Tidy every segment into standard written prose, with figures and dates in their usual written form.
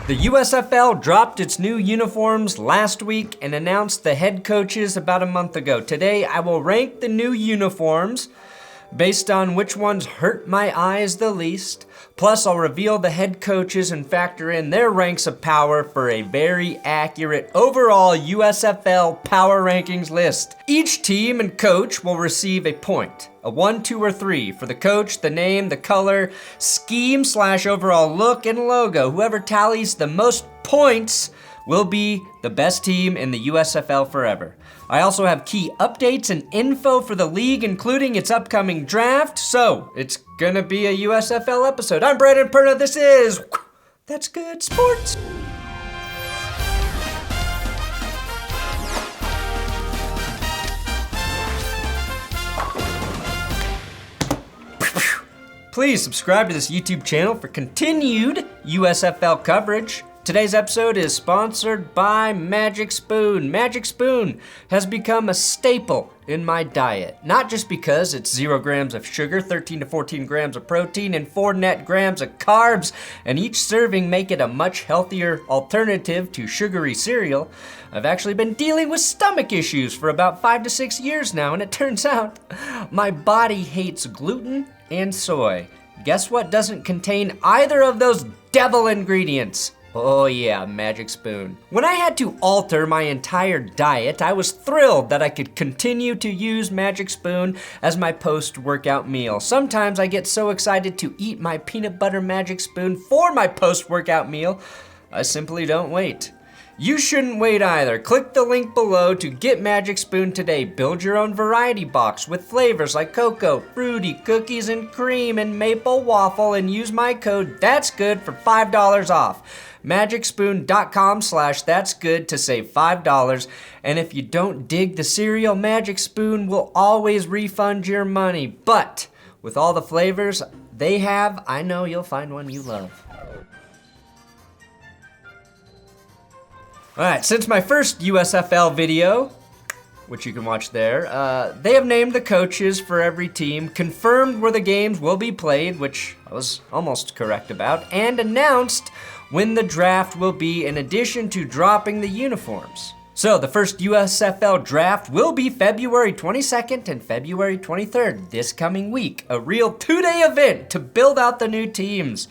The USFL dropped its new uniforms last week and announced the head coaches about a month ago. Today, I will rank the new uniforms based on which ones hurt my eyes the least. Plus, I'll reveal the head coaches and factor in their ranks of power for a very accurate overall USFL power rankings list. Each team and coach will receive a point, a 1, 2, or 3 for the coach, the name, the color, scheme / overall look, and logo. Whoever tallies the most points will be the best team in the USFL forever. I also have key updates and info for the league, including its upcoming draft, so it's gonna be a USFL episode. I'm Brandon Perna, this is That's Good Sports. Please subscribe to this YouTube channel for continued USFL coverage. Today's episode is sponsored by Magic Spoon. Magic Spoon has become a staple in my diet, not just because it's 0 grams of sugar, 13 to 14 grams of protein, and 4 net grams of carbs, and each serving make it a much healthier alternative to sugary cereal. I've actually been dealing with stomach issues for about 5 to 6 years now, and it turns out my body hates gluten and soy. Guess what doesn't contain either of those devil ingredients? Oh yeah, Magic Spoon. When I had to alter my entire diet, I was thrilled that I could continue to use Magic Spoon as my post-workout meal. Sometimes I get so excited to eat my peanut butter Magic Spoon for my post-workout meal, I simply don't wait. You shouldn't wait either. Click the link below to get Magic Spoon today. Build your own variety box with flavors like cocoa, fruity, cookies and cream, and maple waffle, and use my code THATSGOOD for $5 off. MagicSpoon.com/that'sgood to save $5. And if you don't dig the cereal, Magic Spoon will always refund your money. But with all the flavors they have, I know you'll find one you love. All right, since my first USFL video, which you can watch there, they have named the coaches for every team, confirmed where the games will be played, which I was almost correct about, and announced when the draft will be, in addition to dropping the uniforms. So the first USFL draft will be February 22nd and February 23rd this coming week, a real 2-day event to build out the new teams.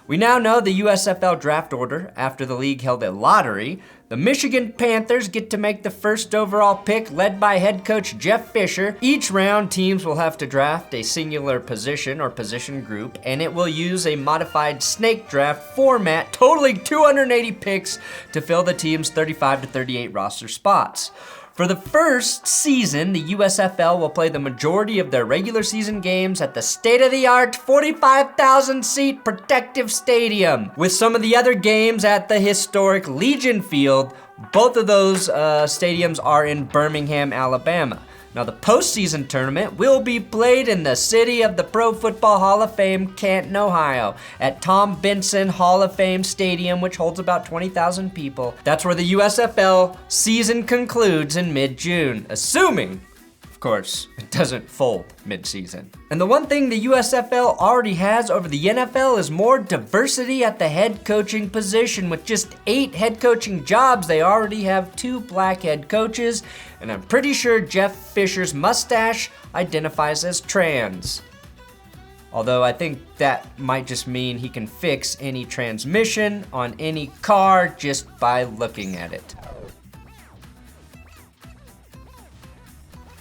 We now know the USFL draft order after the league held a lottery. The Michigan Panthers get to make the first overall pick, led by head coach Jeff Fisher. Each round, teams will have to draft a singular position or position group, and it will use a modified snake draft format, totaling 280 picks to fill the team's 35 to 38 roster spots. For the first season, the USFL will play the majority of their regular season games at the state-of-the-art 45,000-seat protective stadium, with some of the other games at the historic Legion Field. Both of those stadiums are in Birmingham, Alabama. Now, the postseason tournament will be played in the city of the Pro Football Hall of Fame, Canton, Ohio, at Tom Benson Hall of Fame Stadium, which holds about 20,000 people. That's where the USFL season concludes in mid-June, assuming, of course, it doesn't fold mid-season. And the one thing the USFL already has over the NFL is more diversity at the head coaching position. With just 8 head coaching jobs, they already have 2 black head coaches, and I'm pretty sure Jeff Fisher's mustache identifies as trans. Although I think that might just mean he can fix any transmission on any car just by looking at it.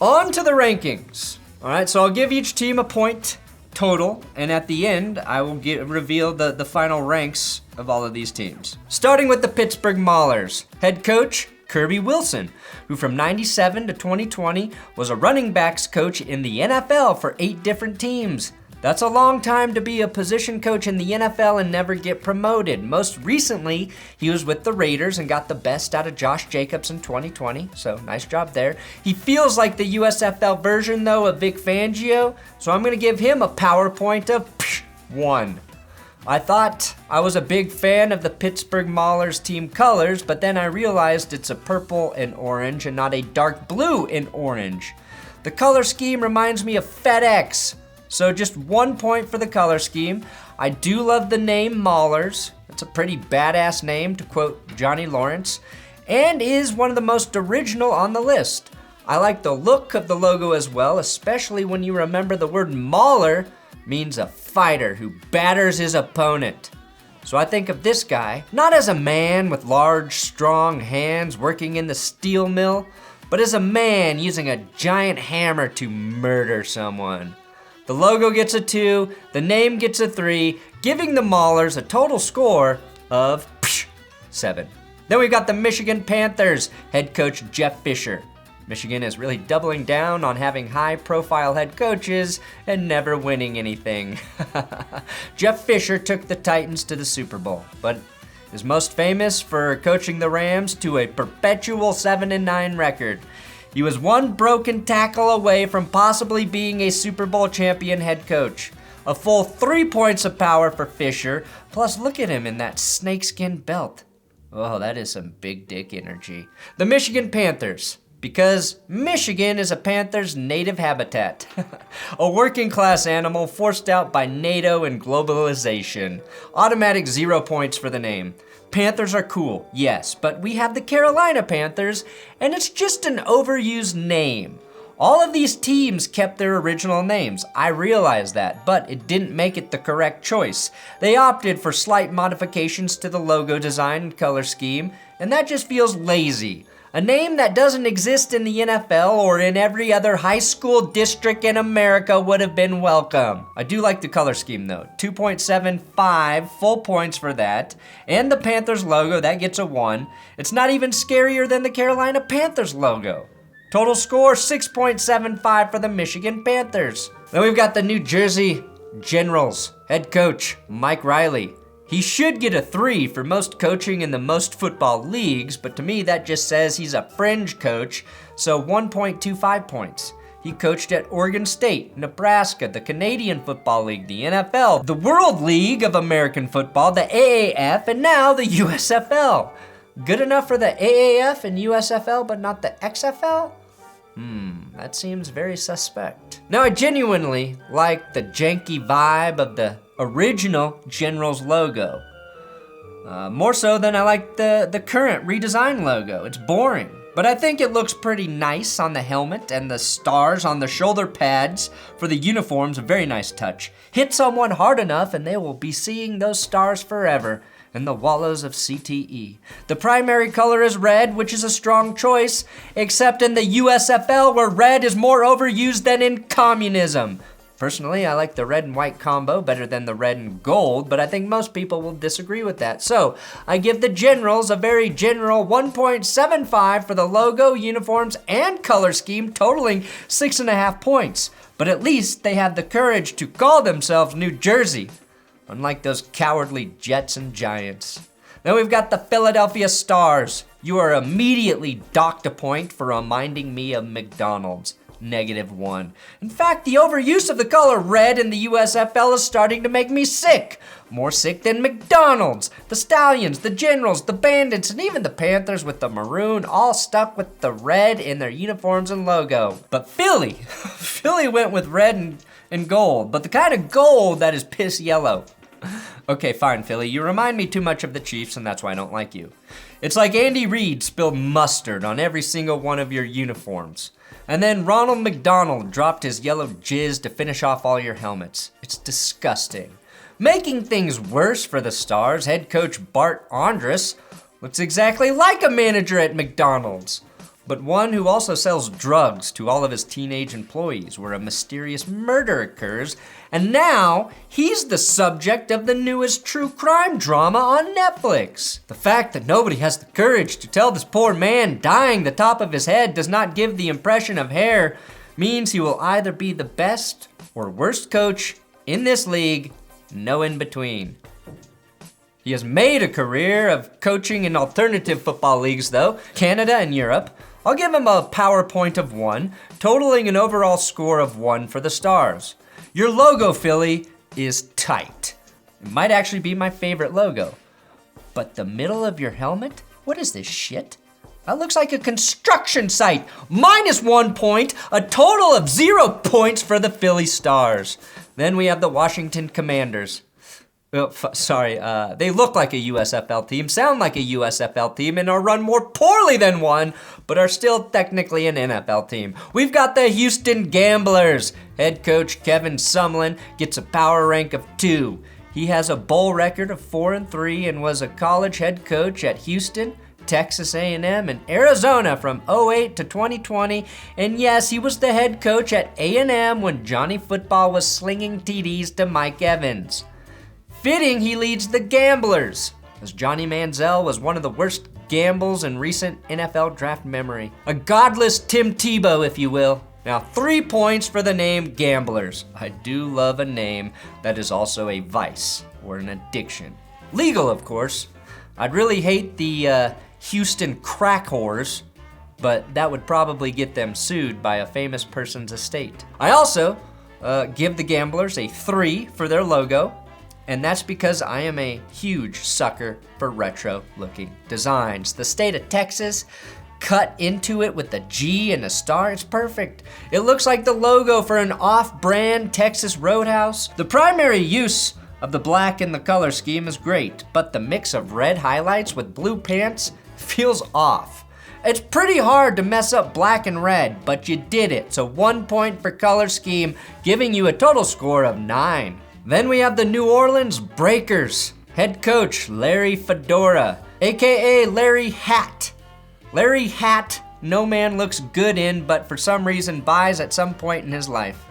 On to the rankings. All right, so I'll give each team a point total, and at the end, I will reveal the final ranks of all of these teams. Starting with the Pittsburgh Maulers. Head coach, Kirby Wilson, who from 97 to 2020 was a running backs coach in the NFL for 8 different teams. That's a long time to be a position coach in the NFL and never get promoted. Most recently, he was with the Raiders and got the best out of Josh Jacobs in 2020, so nice job there. He feels like the USFL version, though, of Vic Fangio, so I'm gonna give him a PowerPoint of 1. I thought I was a big fan of the Pittsburgh Maulers team colors, but then I realized it's a purple and orange and not a dark blue and orange. The color scheme reminds me of FedEx. So just 1 point for the color scheme. I do love the name Maulers. It's a pretty badass name, to quote Johnny Lawrence, and is one of the most original on the list. I like the look of the logo as well, especially when you remember the word Mauler means a fighter who batters his opponent. So I think of this guy, not as a man with large, strong hands working in the steel mill, but as a man using a giant hammer to murder someone. The logo gets a 2, the name gets a 3, giving the Maulers a total score of 7. Then we've got the Michigan Panthers, head coach Jeff Fisher. Michigan is really doubling down on having high-profile head coaches and never winning anything. Jeff Fisher took the Titans to the Super Bowl, but is most famous for coaching the Rams to a perpetual 7-9 record. He was one broken tackle away from possibly being a Super Bowl champion head coach. A full 3 points of power for Fisher, plus look at him in that snakeskin belt. Oh, that is some big dick energy. The Michigan Panthers. Because Michigan is a panther's native habitat. A working class animal forced out by NATO and globalization. Automatic 0 points for the name. Panthers are cool, yes, but we have the Carolina Panthers, and it's just an overused name. All of these teams kept their original names. I realize that, but it didn't make it the correct choice. They opted for slight modifications to the logo design and color scheme, and that just feels lazy. A name that doesn't exist in the NFL or in every other high school district in America would have been welcome. I do like the color scheme though. 2.75 full points for that. And the Panthers logo, that gets a 1. It's not even scarier than the Carolina Panthers logo. Total score 6.75 for the Michigan Panthers. Then we've got the New Jersey Generals head coach Mike Riley. He should get a 3 for most coaching in the most football leagues, but to me that just says he's a fringe coach, so 1.25 points. He coached at Oregon State, Nebraska, the Canadian Football League, the NFL, the World League of American Football, the AAF, and now the USFL. Good enough for the AAF and USFL, but not the XFL? That seems very suspect. Now, I genuinely like the janky vibe of the original Generals logo. More so than I like the current redesigned logo. It's boring, but I think it looks pretty nice on the helmet, and the stars on the shoulder pads for the uniforms, a very nice touch. Hit someone hard enough and they will be seeing those stars forever in the wallows of CTE. The primary color is red, which is a strong choice, except in the USFL where red is more overused than in communism. Personally, I like the red and white combo better than the red and gold, but I think most people will disagree with that. So, I give the Generals a very general 1.75 for the logo, uniforms, and color scheme, totaling 6.5 points. But at least they have the courage to call themselves New Jersey, unlike those cowardly Jets and Giants. Then we've got the Philadelphia Stars. You are immediately docked a point for reminding me of McDonald's. -1. In fact, the overuse of the color red in the USFL is starting to make me sick. More sick than McDonald's, the Stallions, the Generals, the Bandits, and even the Panthers with the maroon all stuck with the red in their uniforms and logo. But Philly went with red and gold, but the kind of gold that is piss yellow. Okay, fine, Philly, you remind me too much of the Chiefs, and that's why I don't like you. It's like Andy Reid spilled mustard on every single one of your uniforms. And then Ronald McDonald dropped his yellow jizz to finish off all your helmets. It's disgusting. Making things worse for the Stars, head coach Bart Andrus looks exactly like a manager at McDonald's, but one who also sells drugs to all of his teenage employees where a mysterious murder occurs, and now he's the subject of the newest true crime drama on Netflix. The fact that nobody has the courage to tell this poor man dying the top of his head does not give the impression of hair means he will either be the best or worst coach in this league, no in between. He has made a career of coaching in alternative football leagues though, Canada and Europe. I'll give him a power point of 1, totaling an overall score of 1 for the Stars. Your logo, Philly, is tight. It might actually be my favorite logo. But the middle of your helmet? What is this shit? That looks like a construction site. -1 point, a total of 0 points for the Philly Stars. Then we have the Washington Commanders. They look like a USFL team, sound like a USFL team, and are run more poorly than one, but are still technically an NFL team. We've got the Houston Gamblers. Head coach Kevin Sumlin gets a power rank of 2. He has a bowl record of 4-3 and was a college head coach at Houston, Texas A&M, and Arizona from 2008 to 2020. And yes, he was the head coach at A&M when Johnny Football was slinging TDs to Mike Evans. Fitting he leads the Gamblers, as Johnny Manziel was one of the worst gambles in recent NFL draft memory. A godless Tim Tebow, if you will. Now, 3 points for the name Gamblers. I do love a name that is also a vice or an addiction. Legal, of course. I'd really hate the Houston crack whores, but that would probably get them sued by a famous person's estate. I also give the Gamblers a 3 for their logo. And that's because I am a huge sucker for retro-looking designs. The state of Texas cut into it with a G and a star. It's perfect. It looks like the logo for an off-brand Texas Roadhouse. The primary use of the black in the color scheme is great, but the mix of red highlights with blue pants feels off. It's pretty hard to mess up black and red, but you did it. So 1 point for color scheme, giving you a total score of 9. Then we have the New Orleans Breakers. Head coach Larry Fedora, aka Larry Hat. Larry Hat, no man looks good in, but for some reason buys at some point in his life.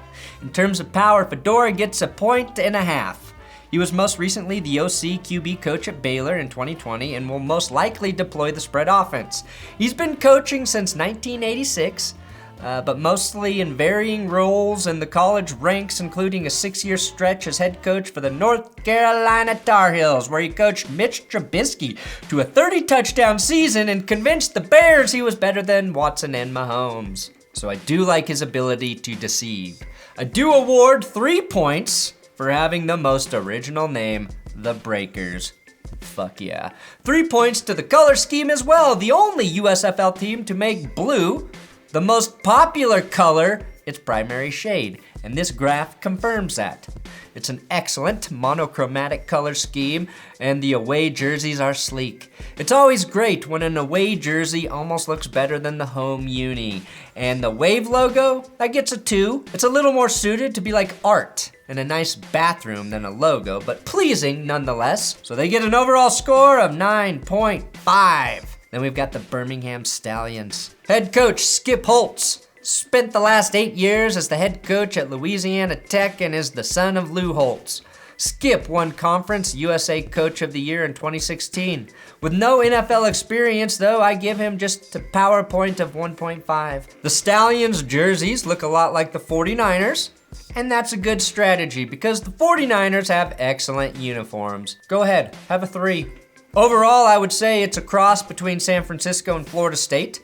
In terms of power, Fedora gets 1.5 points. He was most recently the OC QB coach at Baylor in 2020 and will most likely deploy the spread offense. He's been coaching since 1986. But mostly in varying roles in the college ranks, including a 6-year stretch as head coach for the North Carolina Tar Heels, where he coached Mitch Trubisky to a 30-touchdown season and convinced the Bears he was better than Watson and Mahomes. So I do like his ability to deceive. I do award 3 points for having the most original name, the Breakers. Fuck yeah. 3 points to the color scheme as well, the only USFL team to make blue the most popular color, its primary shade, and this graph confirms that. It's an excellent monochromatic color scheme, and the away jerseys are sleek. It's always great when an away jersey almost looks better than the home uni. And the Wave logo, that gets a 2. It's a little more suited to be like art in a nice bathroom than a logo, but pleasing nonetheless. So they get an overall score of 9.5. Then we've got the Birmingham Stallions. Head coach Skip Holtz spent the last 8 years as the head coach at Louisiana Tech and is the son of Lou Holtz. Skip won Conference USA Coach of the Year in 2016. With no NFL experience, though, I give him just a power point of 1.5. The Stallions jerseys look a lot like the 49ers, and that's a good strategy because the 49ers have excellent uniforms. Go ahead, have a 3. Overall, I would say it's a cross between San Francisco and Florida State.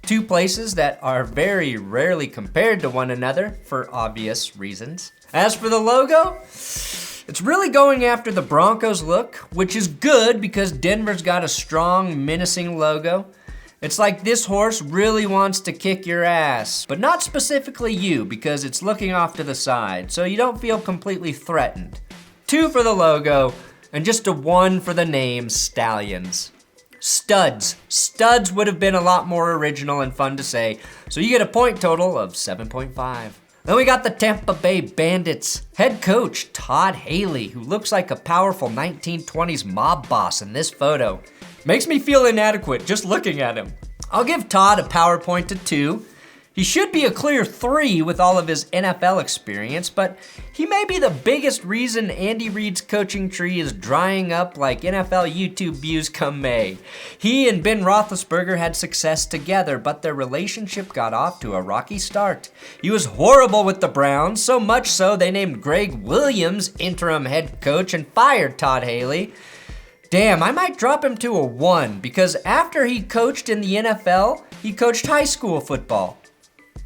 2 places that are very rarely compared to one another for obvious reasons. As for the logo, it's really going after the Broncos look, which is good because Denver's got a strong, menacing logo. It's like this horse really wants to kick your ass, but not specifically you because it's looking off to the side, so you don't feel completely threatened. 2 for the logo, and just a 1 for the name Stallions. Studs. Studs would have been a lot more original and fun to say, so you get a point total of 7.5. Then we got the Tampa Bay Bandits. Head coach Todd Haley, who looks like a powerful 1920s mob boss in this photo. Makes me feel inadequate just looking at him. I'll give Todd a power point to 2. He should be a clear 3 with all of his NFL experience, but he may be the biggest reason Andy Reid's coaching tree is drying up like NFL YouTube views come May. He and Ben Roethlisberger had success together, but their relationship got off to a rocky start. He was horrible with the Browns, so much so they named Greg Williams interim head coach and fired Todd Haley. Damn, I might drop him to a 1 because after he coached in the NFL, he coached high school football.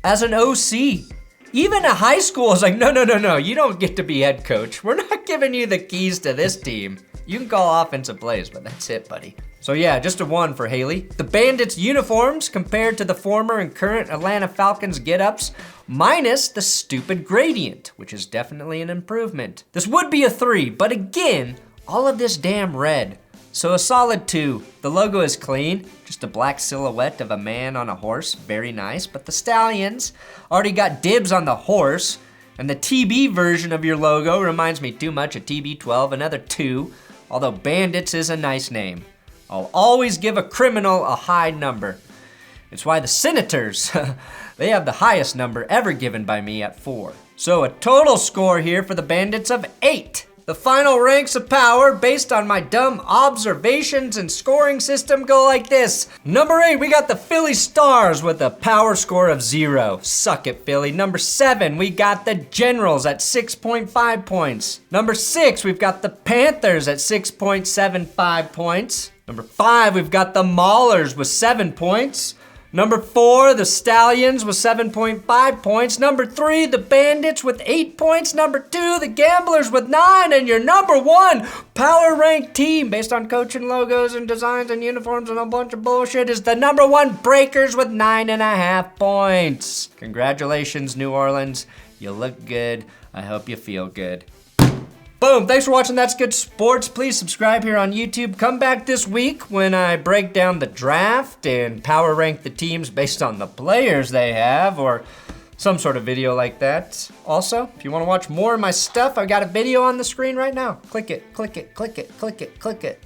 As an OC, even a high school is like, no, you don't get to be head coach. We're not giving you the keys to this team. You can call offensive plays, but that's it, buddy. So yeah, just a 1 for Haley. The Bandits uniforms compared to the former and current Atlanta Falcons get-ups, minus the stupid gradient, which is definitely an improvement. This would be a 3, but again, all of this damn red. So a solid 2. The logo is clean, just a black silhouette of a man on a horse, very nice. But the Stallions already got dibs on the horse, and the TB version of your logo reminds me too much of TB12, another 2, although Bandits is a nice name. I'll always give a criminal a high number. It's why the Senators, they have the highest number ever given by me at 4. So a total score here for the Bandits of 8. The final ranks of power based on my dumb observations and scoring system go like this. Number 8, we got the Philly Stars with a power score of 0. Suck it, Philly. Number 7, we got the Generals at 6.5 points. Number 6, we've got the Panthers at 6.75 points. Number 5, we've got the Maulers with 7 points. Number 4, the Stallions with 7.5 points. Number 3, the Bandits with 8 points. Number 2, the Gamblers with 9. And your number 1 power ranked team based on coaching logos and designs and uniforms and a bunch of bullshit is the number 1 Breakers with 9.5 points. Congratulations, New Orleans. You look good. I hope you feel good. Boom, thanks for watching That's Good Sports. Please subscribe here on YouTube. Come back this week when I break down the draft and power rank the teams based on the players they have, or some sort of video like that. Also, if you want to watch more of my stuff, I've got a video on the screen right now. Click it, click it, click it, click it, click it.